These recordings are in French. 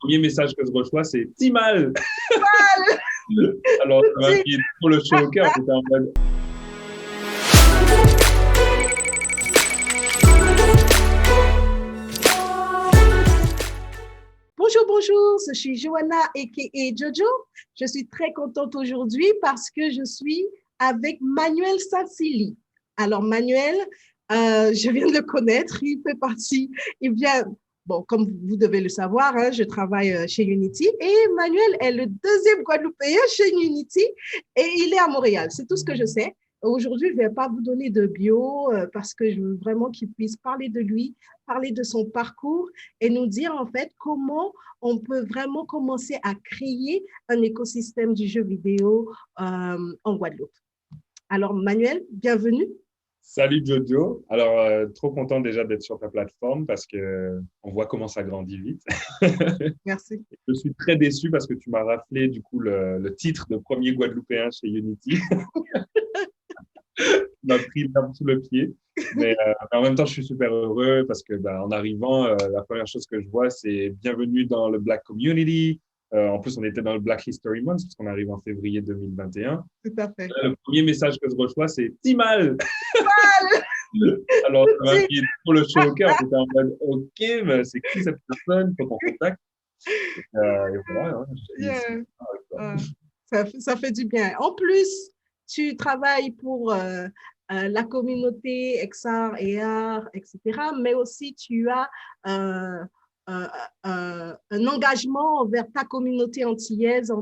premier message que je reçois, c'est « Mal !» Mal. Alors, ça m'a mis trop le chaud au cœur. J'étais en mode, Bonjour, bonjour, je suis Joanna aka Jojo. Je suis très contente aujourd'hui parce que je suis avec Manuel Sansili. Alors Manuel, je viens de le connaître, il fait partie, il vient, bon, comme vous devez le savoir, hein, je travaille chez Unity et Manuel est le deuxième Guadeloupéen chez Unity et il est à Montréal, c'est tout ce que je sais. Aujourd'hui, je ne vais pas vous donner de bio parce que je veux vraiment qu'il puisse parler de lui, parler de son parcours et nous dire en fait comment on peut vraiment commencer à créer un écosystème du jeu vidéo en Guadeloupe. Alors, Manuel, bienvenue. salut Jojo. Alors, trop content déjà d'être sur ta plateforme parce que on voit comment ça grandit vite. Merci. Je suis très déçu parce que tu m'as rappelé du coup le titre de premier Guadeloupéen chez Unity. Tu m'as pris l'herbe sous le pied. Mais en même temps, je suis super heureux parce que en arrivant, la première chose que je vois, c'est bienvenue dans le Black Community. En plus, on était dans le Black History Month parce qu'on arrive en février 2021. Tout à fait. Le premier message que je reçois, c'est « Mal !» Mal. Alors, ça m'a mis trop le chaud au cœur. J'étais en mode, OK, mais c'est qui cette personne? Faut qu'on contacte. Et voilà, hein, Yeah. Ça fait du bien. En plus, tu travailles pour la communauté XR et AR, etc. Mais aussi, tu as euh, un engagement envers ta communauté antillaise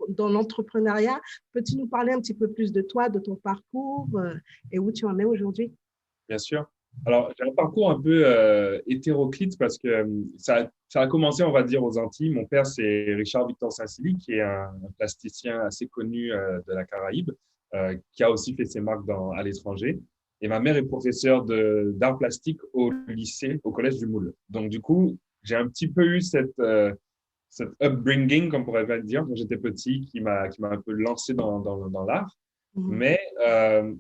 dans l'entrepreneuriat. Peux-tu nous parler un petit peu plus de toi, de ton parcours et où tu en es aujourd'hui? Bien sûr. Alors, j'ai un parcours un peu hétéroclite parce que ça a commencé, on va dire, aux Antilles. Mon père, c'est Richard Victor Saint-Silly, qui est un plasticien assez connu de la Caraïbe, qui a aussi fait ses marques à l'étranger. Et ma mère est professeure d'art plastique au lycée, au Collège du Moule. Donc, du coup, j'ai un petit peu eu cette upbringing, comme on pourrait pas le dire, quand j'étais petit, qui m'a un peu lancé dans l'art. Mhm. Mais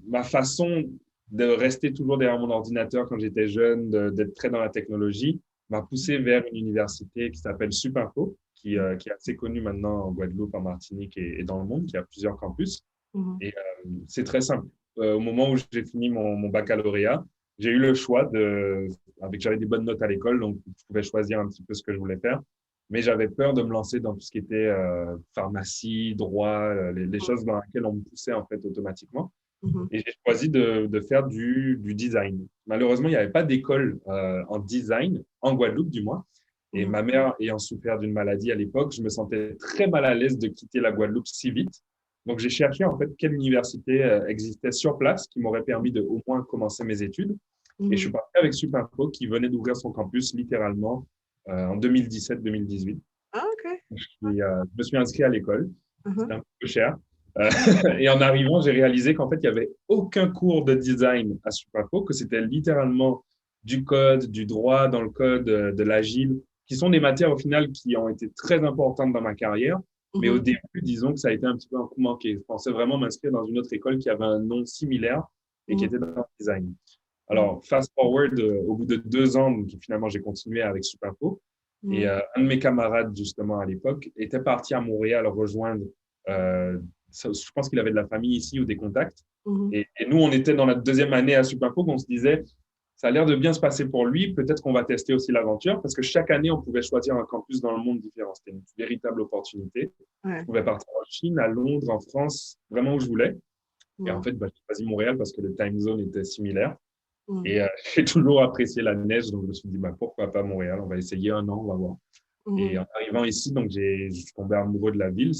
ma façon de rester toujours derrière mon ordinateur quand j'étais jeune, d'être très dans la technologie, m'a poussé vers une université qui s'appelle Supinfo, qui est assez connue maintenant en Guadeloupe, en Martinique et dans le monde, qui a plusieurs campus. Mhm. Et c'est très simple. Au moment où j'ai fini mon baccalauréat, j'ai eu le choix j'avais des bonnes notes à l'école, donc je pouvais choisir un petit peu ce que je voulais faire. Mais j'avais peur de me lancer dans tout ce qui était pharmacie, droit, les choses dans lesquelles on me poussait en fait automatiquement. Mhm. Et j'ai choisi de faire du design. Malheureusement, il n'y avait pas d'école en design, en Guadeloupe du moins. Et Mhm. ma mère ayant souffert d'une maladie à l'époque, je me sentais très mal à l'aise de quitter la Guadeloupe si vite. Donc, j'ai cherché en fait quelle université existait sur place qui m'aurait permis de au moins commencer mes études. Et je suis Mhm. parti avec Supinfo qui venait d'ouvrir son campus littéralement en 2017-2018. Ah, OK. Je me suis inscrit à l'école. C'était Mhm. un peu cher. Euh, et en arrivant, j'ai réalisé qu'en fait, il n'y avait aucun cours de design à Supinfo, que c'était littéralement du code, du droit dans le code, de l'agile, qui sont des matières au final qui ont été très importantes dans ma carrière. Mais au Mhm. début, disons que ça a été un petit peu un coup manqué. Je pensais vraiment m'inscrire dans une autre école qui avait un nom similaire et qui Mhm. était dans le design. Mhm. Alors, fast forward, au bout de 2 ans, donc, finalement, j'ai continué avec Supinfo. Et Mhm. un de mes camarades, justement, à l'époque, était parti à Montréal rejoindre euh, je pense qu'il avait de la famille ici ou des contacts. Mhm. Et nous, on était dans la deuxième année à Supinfo qu'on se disait, ça a l'air de bien se passer pour lui, peut-être qu'on va tester aussi l'aventure, parce que chaque année, on pouvait choisir un campus dans le monde différent. C'était une véritable opportunité. Je Ouais. pouvais partir en Chine, à Londres, en France, vraiment où je voulais. Et en Mhm. fait, j'ai choisi Montréal parce que le time zone était similaire. Mhm. Et j'ai toujours apprécié la neige, donc je me suis dit, pourquoi pas Montréal? On va essayer un an, on va voir. Et Mhm. en arrivant ici, donc je suis tombé amoureux de la ville.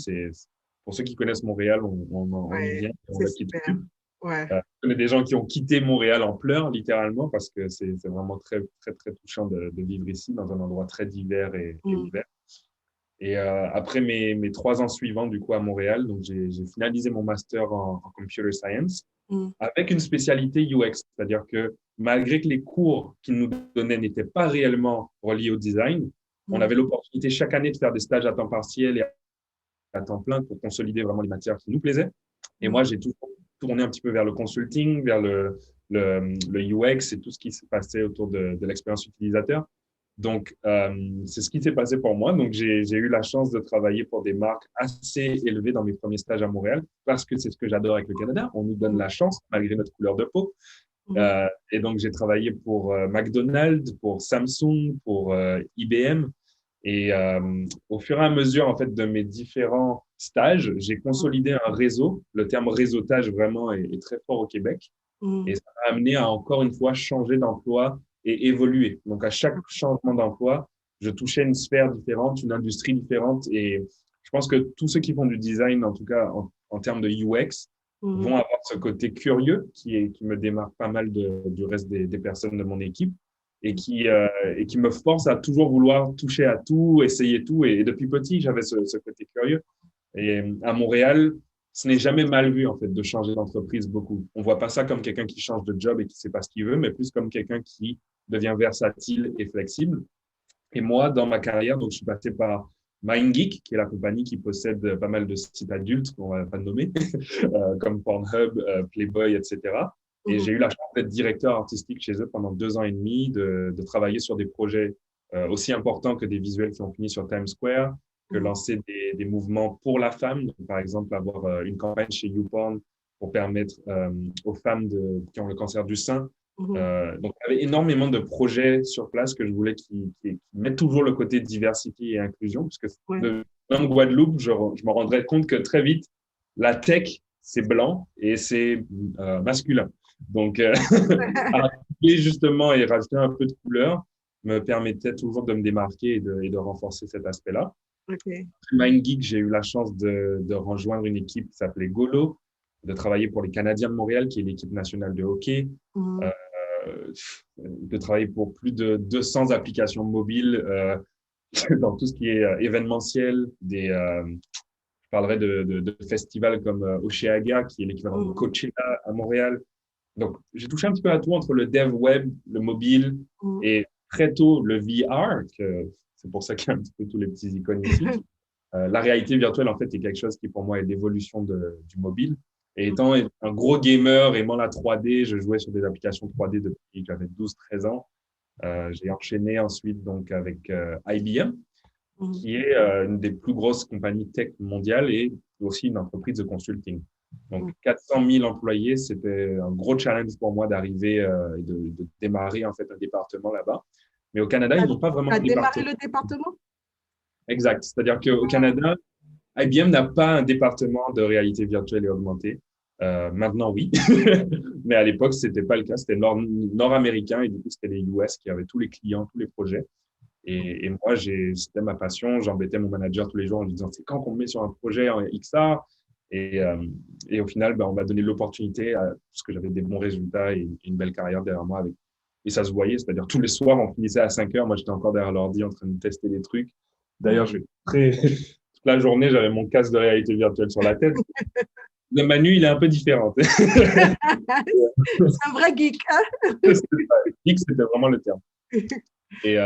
Pour ceux qui connaissent Montréal, on y Ouais, vient, on c'est ne le quitte super. plus. Ouais. Je connais des gens qui ont quitté Montréal en pleurs, littéralement, parce que c'est vraiment très, très, très touchant de vivre ici, dans un endroit très divers et Mhm. ouvert. Et après mes 3 ans suivants, du coup, à Montréal, donc j'ai finalisé mon master en computer science Mhm. avec une spécialité UX, c'est-à-dire que malgré que les cours qu'ils nous donnaient n'étaient pas réellement reliés au design, on Mhm. avait l'opportunité chaque année de faire des stages à temps partiel et à temps plein pour consolider vraiment les matières qui nous plaisaient. Et moi, Mhm. j'ai toujours tourné un petit peu vers le consulting, vers le UX et tout ce qui se passait autour de l'expérience utilisateur. Donc, c'est ce qui s'est passé pour moi. Donc, j'ai eu la chance de travailler pour des marques assez élevées dans mes premiers stages à Montréal parce que c'est ce que j'adore avec le Canada. On nous donne la chance malgré notre couleur de peau. Et donc, j'ai travaillé pour McDonald's, pour Samsung, pour IBM. Et au fur et à mesure, en fait, de mes différents stages, j'ai consolidé un réseau. Le terme réseautage vraiment est très fort au Québec. Et ça m'a amené à encore une fois changer d'emploi et évoluer. Donc, à chaque changement d'emploi, je touchais une sphère différente, une industrie différente. Et je pense que tous ceux qui font du design, en tout cas en termes de UX, vont avoir ce côté curieux qui me démarque pas mal du reste des personnes de mon équipe et qui me force à toujours vouloir toucher à tout, essayer tout. Et depuis petit, j'avais ce côté curieux. Et à Montréal, ce n'est jamais mal vu, en fait, de changer d'entreprise beaucoup. On voit pas ça comme quelqu'un qui change de job et qui sait pas ce qu'il veut, mais plus comme quelqu'un qui devient versatile et flexible. Et moi, dans ma carrière, donc, je suis passé par MindGeek, qui est la compagnie qui possède pas mal de sites adultes, qu'on va pas nommer, comme Pornhub, Playboy, etc. Et j'ai eu la chance d'être directeur artistique chez eux pendant 2 ans et demi, de travailler sur des projets aussi importants que des visuels qui ont fini sur Times Square, que lancer des mouvements pour la femme. Donc, par exemple, avoir une campagne chez YouPorn pour permettre aux femmes qui ont le cancer du sein. Donc, il y avait énormément de projets sur place que je voulais qui mettent toujours le côté diversité et inclusion, parce que dans Guadeloupe, je me rendrais compte que très vite, la tech, c'est blanc et c'est masculin. Donc, articuler justement et rajouter un peu de couleur me permettait toujours de me démarquer et de renforcer cet aspect-là. Okay. MindGeek, j'ai eu la chance de rejoindre une équipe qui s'appelait Golo, de travailler pour les Canadiens de Montréal, qui est l'équipe nationale de hockey, de travailler pour plus de 200 applications mobiles dans tout ce qui est événementiel. Je parlerai de festivals comme Oceaga, qui est l'équivalent de Coachella à Montréal. Donc, j'ai touché un petit peu à tout entre le dev web, le mobile et très tôt le VR, c'est pour ça qu'il y a un petit peu tous les petits icônes ici. La réalité virtuelle, en fait, est quelque chose qui, pour moi, est l'évolution du mobile. Et étant un gros gamer, aimant la 3D, je jouais sur des applications 3D depuis que j'avais 12-13 ans. J'ai enchaîné ensuite donc, avec IBM, qui est une des plus grosses compagnies tech mondiales et aussi une entreprise de consulting. Donc, 400 000 employés, c'était un gros challenge pour moi d'arriver et de démarrer en fait un département là-bas. Mais au Canada, ils n'ont pas vraiment de démarrer le département? Exact. C'est-à-dire qu'au Canada, IBM n'a pas un département de réalité virtuelle et augmentée. Maintenant, oui. Mais à l'époque, ce n'était pas le cas. C'était nord-américain et du coup, c'était les US qui avaient tous les clients, tous les projets. Et moi, c'était ma passion. J'embêtais mon manager tous les jours en lui disant, c'est quand qu'on me met sur un projet en XR? Et au final, on m'a donné l'opportunité parce que j'avais des bons résultats et une belle carrière derrière moi. Et ça se voyait, c'est-à-dire tous les soirs, on finissait à 5 heures. Moi, j'étais encore derrière l'ordi en train de tester des trucs. D'ailleurs, toute la journée, j'avais mon casque de réalité virtuelle sur la tête. Mais ma nuit, il est un peu différent. C'est un vrai geek. Hein? Geek, c'était vraiment le terme. Et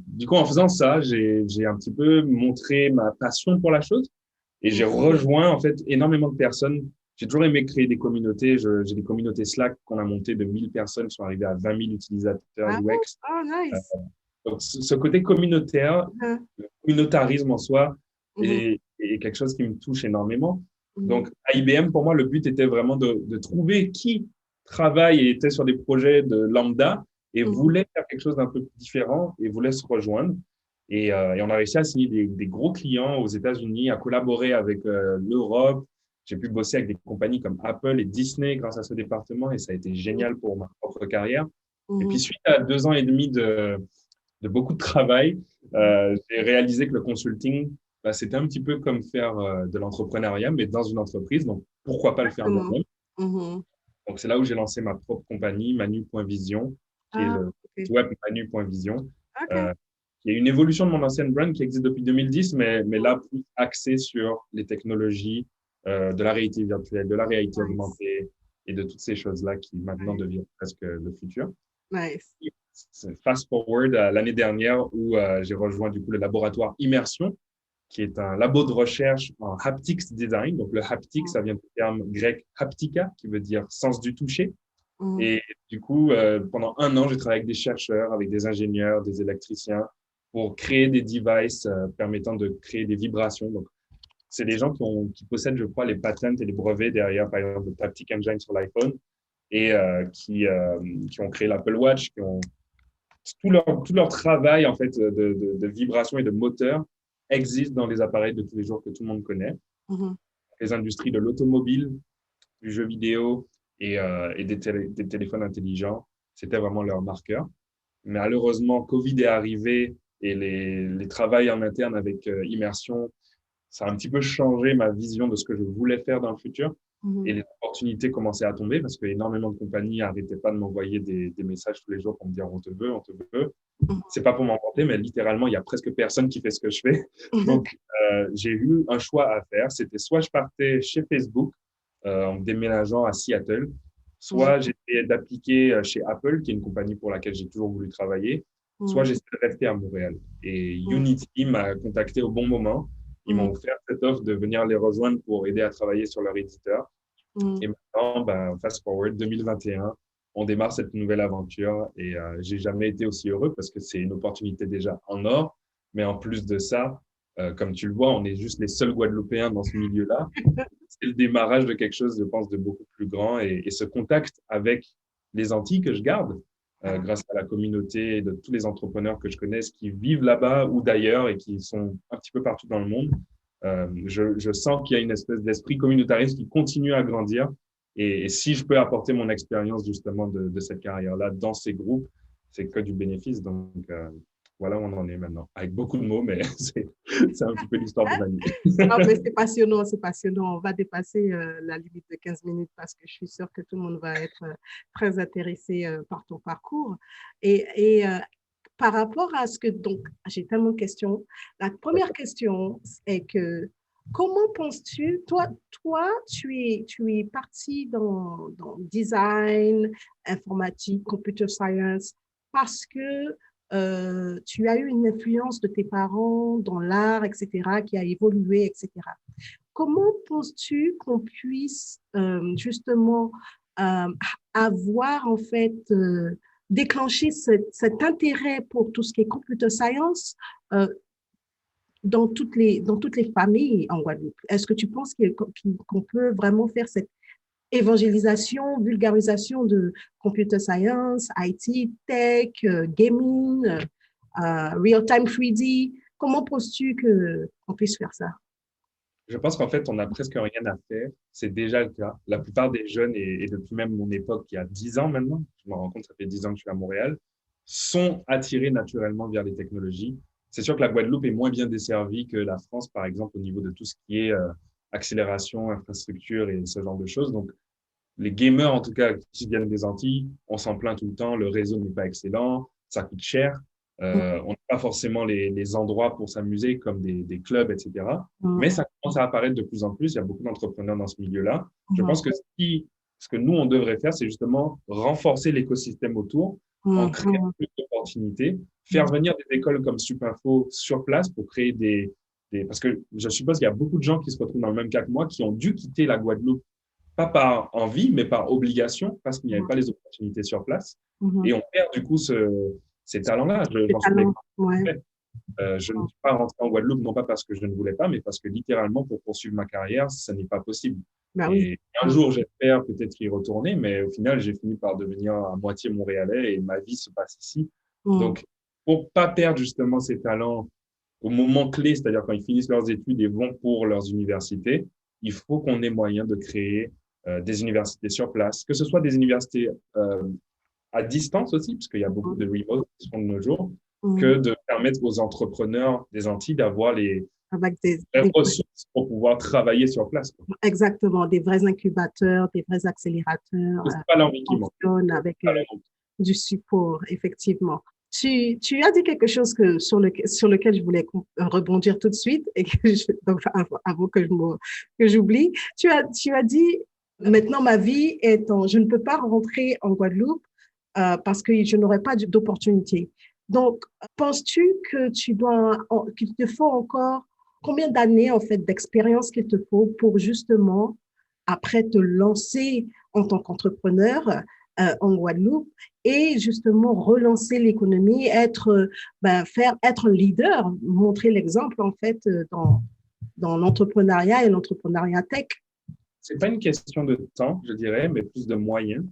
du coup, en faisant ça, j'ai un petit peu montré ma passion pour la chose. Et j'ai rejoint en fait énormément de personnes. J'ai toujours aimé créer des communautés. J'ai des communautés Slack qu'on a montées de 1000 personnes, qui sont arrivées à 20 000 utilisateurs UX. Oh, nice. Donc, ce côté communautaire, le communautarisme en soi, est quelque chose qui me touche énormément. Donc, à IBM, pour moi, le but était vraiment de trouver qui travaille et était sur des projets de lambda et voulait faire quelque chose d'un peu différent et voulait se rejoindre. Et on a réussi à signer des gros clients aux États-Unis, à collaborer avec l'Europe. J'ai pu bosser avec des compagnies comme Apple et Disney grâce à ce département et ça a été génial pour ma propre carrière. Et puis, suite à 2 ans et demi de beaucoup de travail, j'ai réalisé que le consulting, c'était un petit peu comme faire de l'entrepreneuriat, mais dans une entreprise. Donc, pourquoi pas le faire moi-même? Donc, c'est là où j'ai lancé ma propre compagnie, Manu.vision, qui est le site web Manu.vision. Il y a une évolution de mon ancienne brand qui existe depuis 2010, mais là, plus axée sur les technologies de la réalité virtuelle, de la réalité augmentée et de toutes ces choses-là qui maintenant deviennent presque le futur. Nice. Fast forward à l'année dernière où j'ai rejoint du coup le laboratoire Immersion, qui est un labo de recherche en haptics design. Donc, le haptic, ça vient du terme grec haptika, qui veut dire sens du toucher. Et du coup, pendant 1 an, j'ai travaillé avec des chercheurs, avec des ingénieurs, des électriciens pour créer des devices permettant de créer des vibrations. Donc, c'est des gens qui possèdent, je crois, les patents et les brevets derrière, par exemple, le Taptic Engine sur l'iPhone et qui ont créé l'Apple Watch, qui ont tout leur travail en fait de vibration et de moteur existe dans les appareils de tous les jours que tout le monde connaît. Mhm. Les industries de l'automobile, du jeu vidéo et des téléphones intelligents, c'était vraiment leur marqueur. Mais malheureusement, Covid est arrivé et les travails en interne avec immersion, ça a un petit peu changé ma vision de ce que je voulais faire dans le futur. Et Mhm. les opportunités commençaient à tomber parce qu'énormément de compagnies n'arrêtaient pas de m'envoyer des messages tous les jours pour me dire on te veut, on te veut. C'est pas pour m'emporter, mais littéralement, il y a presque personne qui fait ce que je fais. Mhm. Donc, j'ai eu un choix à faire. C'était soit je partais chez Facebook en déménageant à Seattle, Mhm. soit j'essayais d'appliquer chez Apple, qui est une compagnie pour laquelle j'ai toujours voulu travailler, soit Mhm. j'essayais de rester à Montréal. Et Mhm. Unity m'a contacté au bon moment. Ils Mhm. m'ont offert cette offre de venir les rejoindre pour aider à travailler sur leur éditeur. Et Mhm. maintenant, ben, fast forward 2021, on démarre cette nouvelle aventure et j'ai jamais été aussi heureux parce que c'est une opportunité déjà en or. Mais en plus de ça, comme tu le vois, on est juste les seuls Guadeloupéens dans ce milieu-là. C'est le démarrage de quelque chose, je pense, de beaucoup plus grand et ce contact avec les Antilles que je garde grâce à la communauté et de tous les entrepreneurs que je connais qui vivent là-bas ou d'ailleurs et qui sont un petit peu partout dans le monde. Je sens qu'il y a une espèce d'esprit communautariste qui continue à grandir. Et si je peux apporter mon expérience justement de cette carrière-là dans ces groupes, c'est que du bénéfice. Donc, voilà où on en est maintenant. Avec beaucoup de mots, mais c'est un petit peu l'histoire de ma vie. Ah, mais c'est passionnant, c'est passionnant. On va dépasser la limite de 15 minutes parce que je suis sûre que tout le monde va être très intéressé par ton parcours. Et par rapport à ce que, donc, j'ai tellement de questions. La première question est que, comment penses-tu, toi, tu es parti dans design, informatique, computer science, parce que tu as eu une influence de tes parents dans l'art, etc., qui a évolué, etc. Comment penses-tu qu'on puisse justement euh, avoir en fait déclenché cet intérêt pour tout ce qui est computer science euh, dans toutes les familles en Guadeloupe? Est-ce que tu penses qu'on peut vraiment faire cette évangélisation, vulgarisation de computer science, IT, tech, gaming, real-time 3D? Comment penses-tu qu'on puisse faire ça? Je pense qu'en fait, on n'a presque rien à faire. C'est déjà le cas. La plupart des jeunes, et depuis même mon époque, il y a 10 ans maintenant, je me rends compte, ça fait 10 ans que je suis à Montréal, sont attirés naturellement vers les technologies. C'est sûr que la Guadeloupe est moins bien desservie que la France, par exemple, au niveau de tout ce qui est accélération, infrastructure et ce genre de choses. Donc, les gamers, en tout cas, qui viennent des Antilles, on s'en plaint tout le temps, le réseau n'est pas excellent, ça coûte cher, on n'a pas forcément les endroits pour s'amuser comme des clubs, etc. Mais Mhm. ça commence à apparaître de plus en plus, il y a beaucoup d'entrepreneurs dans ce milieu-là. Je Mhm. pense que ce que nous, on devrait faire, c'est justement renforcer l'écosystème autour en créant Mhm. plus d'opportunités, faire venir des écoles comme Supinfo sur place pour créer parce que je suppose qu'il y a beaucoup de gens qui se retrouvent dans le même cas que moi, qui ont dû quitter la Guadeloupe pas par envie, mais par obligation, parce qu'il n'y avait pas les opportunités sur place. Et Mhm. on perd du coup ces talents-là. Les J'en suis talents, l'exemple ouais. parfait. Je ne suis pas rentré en Guadeloupe, non pas parce que je ne voulais pas, mais parce que littéralement, pour poursuivre ma carrière, ça n'est pas possible. Bah oui. Et un jour, j'espère peut-être y retourner, mais au final, j'ai fini par devenir à moitié montréalais et ma vie se passe ici. Mhm. Donc, pour pas perdre justement ces talents au moment clé, c'est-à-dire quand ils finissent leurs études et vont pour leurs universités, il faut qu'on ait moyen de créer des universités sur place, que ce soit des universités à distance aussi, parce qu'il y a beaucoup de remote qui se font de nos jours, Mhm. que de permettre aux entrepreneurs des Antilles d'avoir les Avec ressources pour pouvoir travailler sur place. exactement, des vrais incubateurs, des vrais accélérateurs C'est pas l'envie qui manque. fonctionnent avec Pas l'envie. du support, effectivement. Tu as dit quelque chose sur lequel je voulais rebondir tout de suite et donc avant que j'oublie. Tu as dit, maintenant ma vie est je ne peux pas rentrer en Guadeloupe parce que je n'aurai pas d'opportunité. Donc, penses-tu que qu'il te faut encore combien d'années en fait d'expérience qu'il te faut pour justement après te lancer en tant qu'entrepreneur en Guadeloupe et justement relancer l'économie, être un leader, montrer l'exemple en fait dans l'entrepreneuriat et l'entrepreneuriat tech. C'est pas une question de temps, je dirais, mais plus de moyens.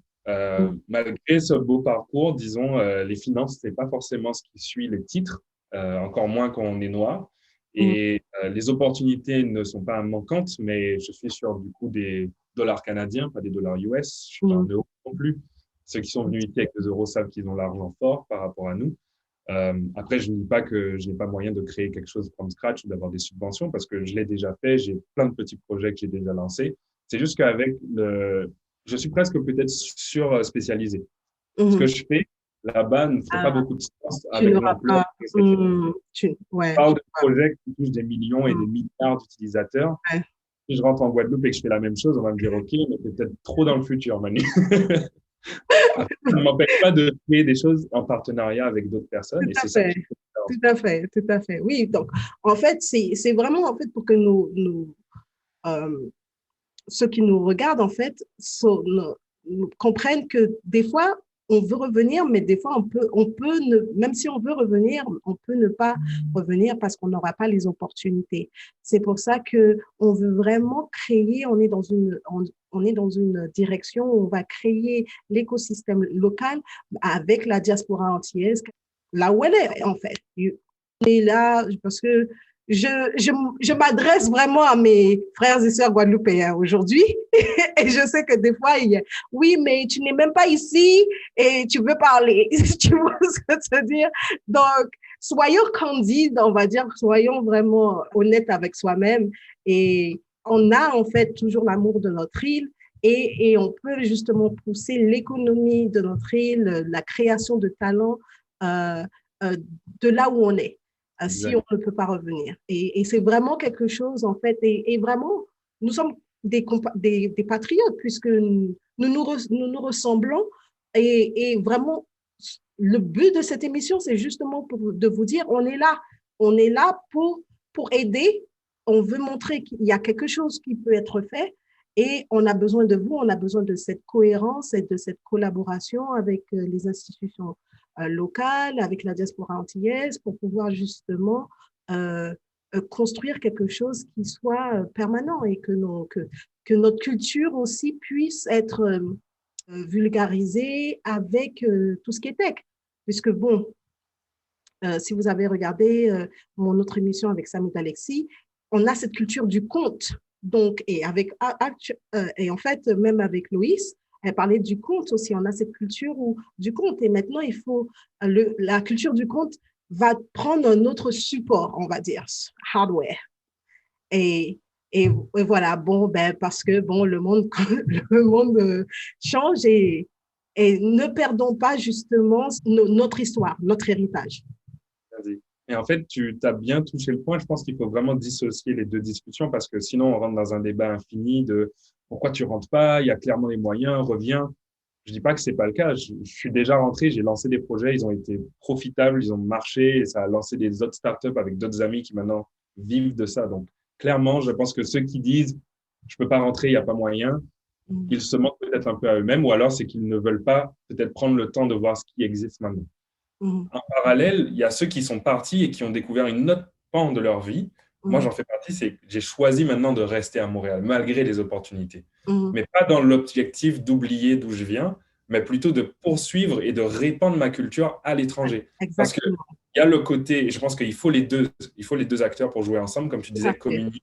Malgré ce beau parcours, disons, les finances, c'est pas forcément ce qui suit les titres, encore moins quand on est noir. Et les opportunités ne sont pas manquantes, mais je suis sur du coup des dollars canadiens, pas des dollars US. Je suis pas en euros non plus. Ceux qui sont venus ici avec les euros savent qu'ils ont l'argent fort par rapport à nous. Après, je ne dis pas que je n'ai pas moyen de créer quelque chose from scratch ou d'avoir des subventions parce que je l'ai déjà fait. J'ai plein de petits projets que j'ai déjà lancés. C'est juste qu'avec je suis presque peut-être sur-spécialisé. Ce que je fais là-bas ne fait pas beaucoup de sens avec l'ampleur. Ouais, je parle de projets qui touchent des millions et des milliards d'utilisateurs. Ouais. Si je rentre en Guadeloupe et que je fais la même chose, on va me dire, OK, mais c'est peut-être trop dans le futur, Manu. Ça ne m'empêche pas de créer des choses en partenariat avec d'autres personnes. Tout à fait. Tout à fait, tout à fait. Oui, donc en fait, c'est vraiment en fait pour que ceux qui nous regardent en fait comprennent que des fois on veut revenir, mais des fois même si on veut revenir, on peut ne pas revenir parce qu'on n'aura pas les opportunités. C'est pour ça que on veut vraiment créer. On est dans une direction où on va créer l'écosystème local avec la diaspora antillaise, là où elle est en fait. Et là, parce que je m'adresse vraiment à mes frères et sœurs guadeloupéens aujourd'hui et je sais que des fois, oui, mais tu n'es même pas ici et tu veux parler. Tu vois ce que je veux dire? Donc, soyons candides, on va dire, soyons vraiment honnêtes avec soi-même et on a en fait toujours l'amour de notre île et on peut justement pousser l'économie de notre île, la création de talents de là où on est. Si on ne peut pas revenir. Et c'est vraiment quelque chose, en fait, et vraiment, nous sommes des patriotes, puisque nous ressemblons, et vraiment, le but de cette émission, c'est justement de vous dire, on est là pour aider, on veut montrer qu'il y a quelque chose qui peut être fait, et on a besoin de vous, on a besoin de cette cohérence et de cette collaboration avec les institutions locale, avec la diaspora antillaise, pour pouvoir justement construire quelque chose qui soit permanent et que notre culture aussi puisse être vulgarisée avec tout ce qui est tech. Puisque bon, si vous avez regardé mon autre émission avec Samuel Alexis, on a cette culture du conte. Donc, et en fait, même avec Loïs, elle parlait du conte aussi. On a cette culture du conte. Et maintenant, la culture du conte va prendre un autre support, on va dire, hardware. Et voilà, bon, parce que bon, le monde change et ne perdons pas justement notre histoire, notre héritage. Vas-y. Et en fait, tu as bien touché le point. Je pense qu'il faut vraiment dissocier les deux discussions parce que sinon, on rentre dans un débat infini de pourquoi tu rentres pas, il y a clairement les moyens, reviens. Je dis pas que c'est pas le cas. Je suis déjà rentré, j'ai lancé des projets, ils ont été profitables, ils ont marché et ça a lancé des autres startups avec d'autres amis qui maintenant vivent de ça. Donc, clairement, je pense que ceux qui disent je peux pas rentrer, il n'y a pas moyen, ils se mentent peut-être un peu à eux-mêmes ou alors c'est qu'ils ne veulent pas peut-être prendre le temps de voir ce qui existe maintenant. En parallèle, il y a ceux qui sont partis et qui ont découvert une autre pan de leur vie. Moi, j'en fais partie, c'est que j'ai choisi maintenant de rester à Montréal, malgré les opportunités. Mais pas dans l'objectif d'oublier d'où je viens, mais plutôt de poursuivre et de répandre ma culture à l'étranger. Parce qu'il y a le côté, et je pense qu'il faut les deux acteurs pour jouer ensemble, comme tu disais, communiquer.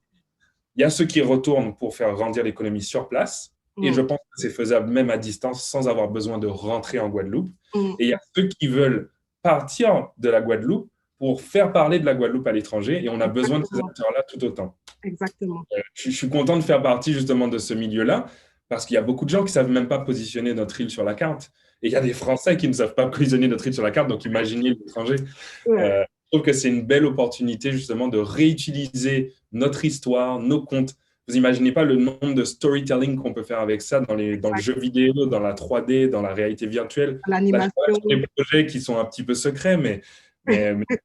Il y a ceux qui retournent pour faire grandir l'économie sur place, et je pense que c'est faisable même à distance sans avoir besoin de rentrer en Guadeloupe. Et il y a ceux qui veulent partir de la Guadeloupe pour faire parler de la Guadeloupe à l'étranger et on a besoin de ces acteurs-là tout autant. Exactement. Je suis content de faire partie justement de ce milieu-là parce qu'il y a beaucoup de gens qui ne savent même pas positionner notre île sur la carte et il y a des Français qui ne savent pas positionner notre île sur la carte, donc imaginez l'étranger. Je trouve que c'est une belle opportunité justement de réutiliser notre histoire, nos contes. Vous imaginez pas le nombre de storytelling qu'on peut faire avec ça dans le jeu vidéo, dans la 3D, dans la réalité virtuelle. L'animation. Là, des projets qui sont un petit peu secrets, mais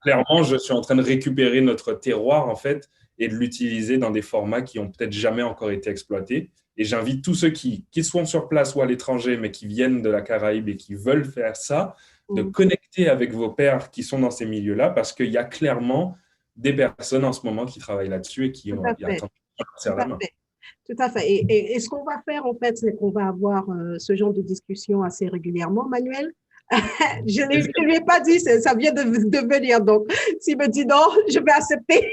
clairement, je suis en train de récupérer notre terroir, en fait, et de l'utiliser dans des formats qui ont peut-être jamais encore été exploités. Et j'invite tous ceux qui sont sur place ou à l'étranger, mais qui viennent de la Caraïbe et qui veulent faire ça, de connecter avec vos pairs qui sont dans ces milieux-là, parce qu'il y a clairement des personnes en ce moment qui travaillent là-dessus et qui Tout à fait. attendent Tout à fait. Tout à fait. Et ce qu'on va faire, en fait, c'est qu'on va avoir ce genre de discussion assez régulièrement, Manuel. Je ne lui ai pas dit, ça vient de venir. Donc, s'il me dit non, je vais accepter.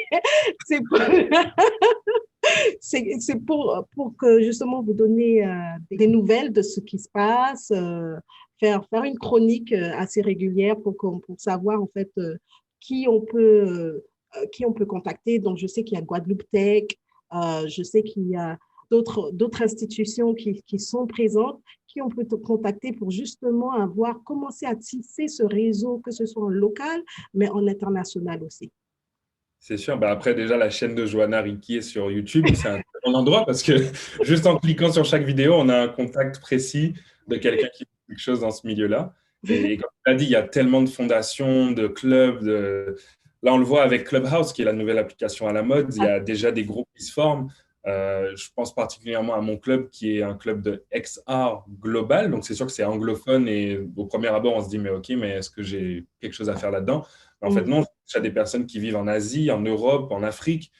C'est pour, pour que justement vous donner des nouvelles de ce qui se passe, faire une chronique assez régulière pour savoir en fait qui on peut contacter. Donc, je sais qu'il y a Guadeloupe Tech, je sais qu'il y a d'autres institutions qui sont présentes, qui on peut contacter pour justement commencer à tisser ce réseau, que ce soit en local, mais en international aussi. C'est sûr. Bah après, déjà, la chaîne de Johanna Ricky est sur YouTube. C'est un bon endroit parce que juste en cliquant sur chaque vidéo, on a un contact précis de quelqu'un qui fait quelque chose dans ce milieu-là. Et comme tu l'as dit, il y a tellement de fondations, de clubs. Là, on le voit avec Clubhouse, qui est la nouvelle application à la mode. Il y a déjà des groupes qui se forment. Je pense particulièrement à mon club, qui est un club de XR global. Donc, c'est sûr que c'est anglophone. Et au premier abord, on se dit, mais OK, mais est-ce que j'ai quelque chose à faire là-dedans? En fait, non, il y a des personnes qui vivent en Asie, en Europe, en Afrique,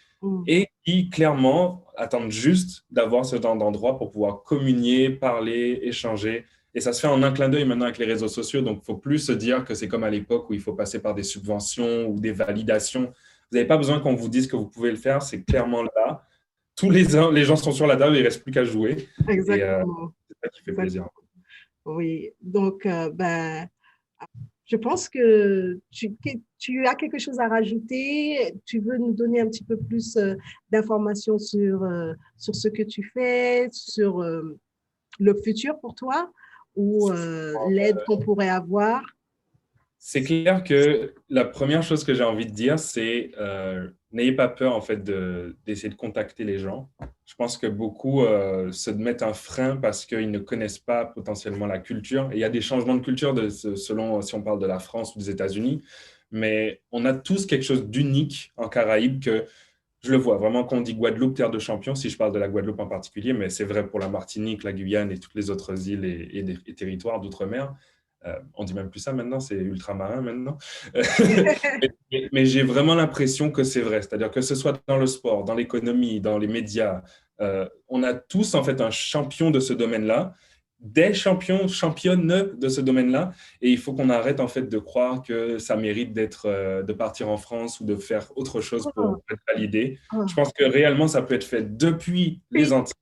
et qui clairement attendent juste d'avoir ce genre d'endroit pour pouvoir communier, parler, échanger. Et ça se fait en un clin d'œil maintenant avec les réseaux sociaux. Donc, il ne faut plus se dire que c'est comme à l'époque où il faut passer par des subventions ou des validations. Vous n'avez pas besoin qu'on vous dise que vous pouvez le faire. C'est clairement là. Tous les gens sont sur la table, il ne reste plus qu'à jouer. Exactement. Et c'est ça qui fait plaisir. Oui, donc, je pense que tu as quelque chose à rajouter. Tu veux nous donner un petit peu plus d'informations sur ce que tu fais, sur le futur pour toi ou l'aide qu'on pourrait avoir? C'est clair que la première chose que j'ai envie de dire, c'est n'ayez pas peur en fait d'essayer de contacter les gens. Je pense que beaucoup se mettent un frein parce qu'ils ne connaissent pas potentiellement la culture. Et il y a des changements de culture selon si on parle de la France ou des États-Unis. Mais on a tous quelque chose d'unique en Caraïbes que je le vois vraiment quand on dit Guadeloupe, terre de champions, si je parle de la Guadeloupe en particulier, mais c'est vrai pour la Martinique, la Guyane et toutes les autres îles et territoires d'outre-mer. On dit même plus ça maintenant, c'est ultramarin maintenant. Mais j'ai vraiment l'impression que c'est vrai. C'est-à-dire que ce soit dans le sport, dans l'économie, dans les médias, on a tous en fait un champion de ce domaine-là, des champions, championnes de ce domaine-là, et il faut qu'on arrête en fait de croire que ça mérite de partir en France ou de faire autre chose pour être validé. Je pense que réellement ça peut être fait depuis les Antilles.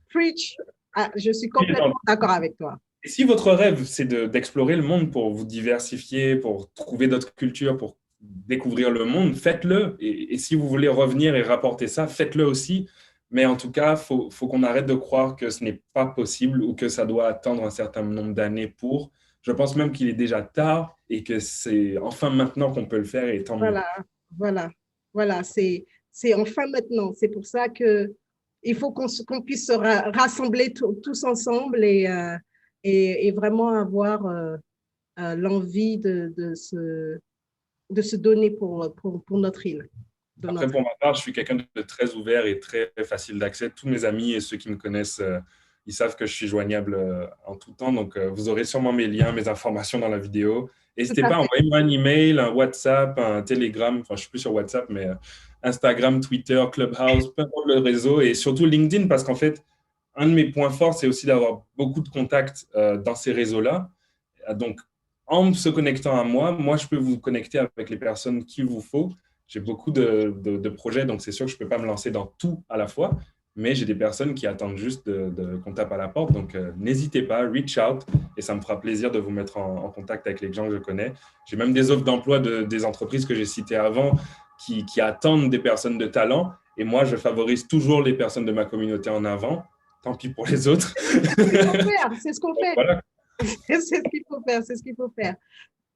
Preach. Ah, je suis complètement d'accord avec toi. Et si votre rêve, c'est d'explorer le monde pour vous diversifier, pour trouver d'autres cultures, pour découvrir le monde, faites-le. Et si vous voulez revenir et rapporter ça, faites-le aussi. Mais en tout cas, faut qu'on arrête de croire que ce n'est pas possible ou que ça doit attendre un certain nombre d'années pour. Je pense même qu'il est déjà tard et que c'est enfin maintenant qu'on peut le faire et tant mieux. Voilà. C'est enfin maintenant. C'est pour ça que il faut qu'on puisse se rassembler tous ensemble et vraiment avoir l'envie de se donner pour notre île. Après, pour ma part, je suis quelqu'un de très ouvert et très facile d'accès. Tous mes amis et ceux qui me connaissent, ils savent que je suis joignable en tout temps. Donc, vous aurez sûrement mes liens, mes informations dans la vidéo. N'hésitez pas à envoyer moi un email, un WhatsApp, un Telegram. Enfin, je ne suis plus sur WhatsApp, mais Instagram, Twitter, Clubhouse, peu importe le réseau. Et surtout LinkedIn, parce qu'en fait, un de mes points forts, c'est aussi d'avoir beaucoup de contacts dans ces réseaux-là. Donc, en se connectant à moi, je peux vous connecter avec les personnes qu'il vous faut. J'ai beaucoup de projets, donc c'est sûr que je ne peux pas me lancer dans tout à la fois, mais j'ai des personnes qui attendent juste qu'on tape à la porte. Donc, n'hésitez pas, reach out, et ça me fera plaisir de vous mettre en contact avec les gens que je connais. J'ai même des offres d'emploi des entreprises que j'ai citées avant qui attendent des personnes de talent, et moi, je favorise toujours les personnes de ma communauté en avant. Tant pis pour les autres. C'est ce qu'on fait. Voilà. C'est ce qu'il faut faire.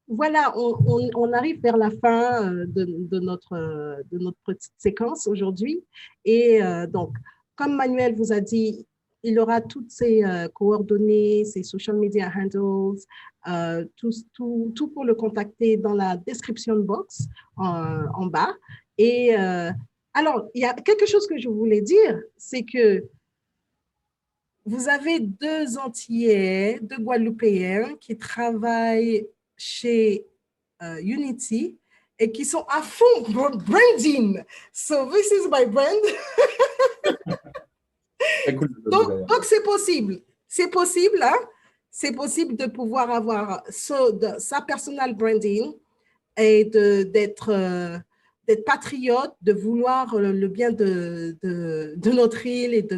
Voilà, on arrive vers la fin de notre petite séquence aujourd'hui. Et donc, comme Manuel vous a dit, il aura toutes ses coordonnées, ses social media handles, tout pour le contacter dans la description box en bas. Et Alors, il y a quelque chose que je voulais dire, c'est que vous avez deux Antillais, deux Guadeloupéens qui travaillent chez Unity et qui sont à fond branding. So this is my brand. Donc c'est possible. C'est possible, hein? C'est possible de pouvoir avoir sa personal branding et d'être patriote, de vouloir le bien de notre île et de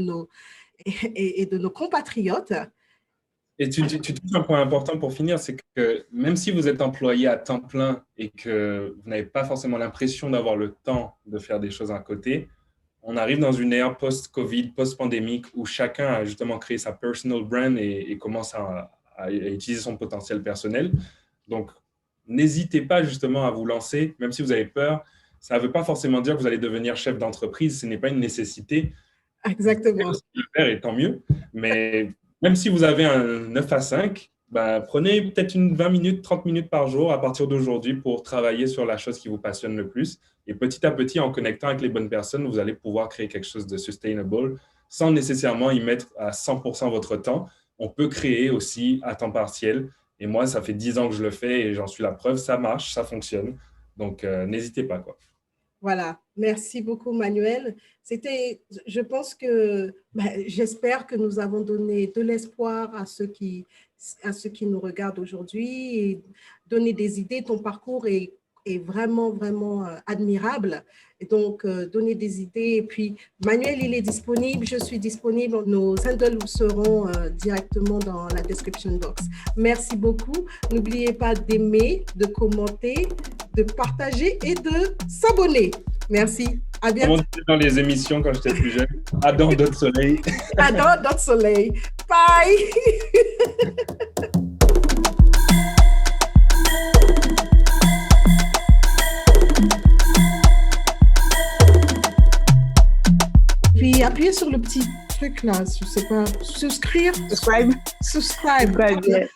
nos compatriotes. Et tu touches un point important pour finir, c'est que même si vous êtes employé à temps plein et que vous n'avez pas forcément l'impression d'avoir le temps de faire des choses à côté, on arrive dans une ère post-Covid, post-pandémique, où chacun a justement créé sa personal brand et commence à utiliser son potentiel personnel. Donc, n'hésitez pas justement à vous lancer, même si vous avez peur. Ça ne veut pas forcément dire que vous allez devenir chef d'entreprise, ce n'est pas une nécessité. Exactement. Le faire et tant mieux, mais même si vous avez un 9 à 5, prenez peut-être 20 minutes, 30 minutes par jour à partir d'aujourd'hui pour travailler sur la chose qui vous passionne le plus. Et petit à petit, en connectant avec les bonnes personnes, vous allez pouvoir créer quelque chose de sustainable sans nécessairement y mettre à 100% votre temps. On peut créer aussi à temps partiel. Et moi, ça fait 10 ans que je le fais et j'en suis la preuve. Ça marche, ça fonctionne. Donc, n'hésitez pas, quoi. Voilà, merci beaucoup Manuel. Je pense que, j'espère que nous avons donné de l'espoir à ceux qui nous regardent aujourd'hui et donné des idées. Ton parcours est vraiment, vraiment admirable. Et donc, donner des idées. Et puis, Manuel, il est disponible, je suis disponible. Nos handles seront directement dans la description box. Merci beaucoup. N'oubliez pas d'aimer, de commenter, de partager et de s'abonner. Merci. À bientôt. Comme on disait dans les émissions quand j'étais plus jeune, Adam d'autres soleil. Adam d'autres soleil. Bye. Puis appuyez sur le petit truc là, je sais pas, subscribe. Subscribe.